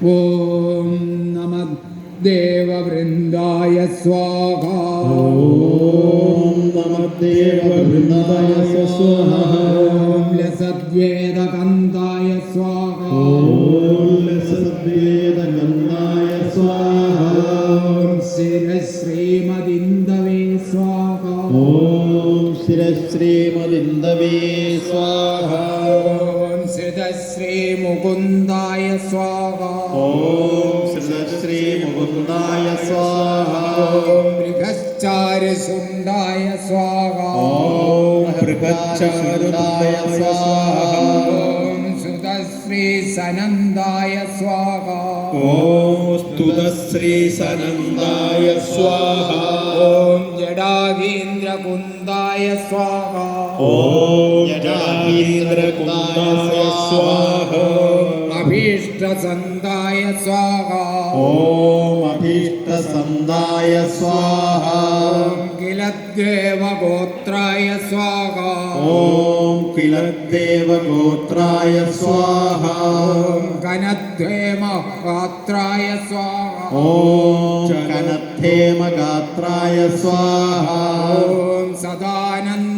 ഓം നമഃ ദേവവൃന്ദായ സ്വാഹ. ഓം നമഃ ദേവവൃന്ദായ സ്വാഹ. ഓം ലസദ്വേദകന്ധായ സ്വാഹ. ഓം ലസദ്വേദകന്ധായ സ്വാഹ. ഓം ശിരശ്രീമദിന്ദവേ സ്വാഹ. ഓം ശിരശ്രീമദിന്ദവേ സ്വാഹ. ഓം ശ്രീമുകുന്ദായ സ്വാഹ. ഓം ശ്രീമുകുന്ദായ സ്വാഹ. ഓം ബൃഹശ്ചാരുശുണ്ഡായ സ്വാഹ. ഓം ബൃഹശ്ചാരുശുണ്ഡായ സ്വാഹ. ഓം സുതശ്രീ സനന്ദായ സ്വാഹ. ഓം സ്തുതശ്രീ സനന്ദായ സ്വാഹ. ഓം ജടാകീന്ദ്രകുന്ദായ സ്വാഹ. ഓം ജടാകീന്ദ്രകുന്ദായ സ്വാഹ. അഭീഷ്ടസന്ധായ സ്വാഹ. ഓം അഭീഷ്ടസന്ധായ സ്വാഹ. ഓം കിലദേവഗോത്രായ സ്വാഹ. ഓം കിലദേവഗോത്രായ സ്വാഹ. ഓം കനദ്വേമഗാത്രായ സ്വാഹ. ഓം കനദ്ധേമഗാത്രായ സ്വാഹ. ഓം സദാനന്ദ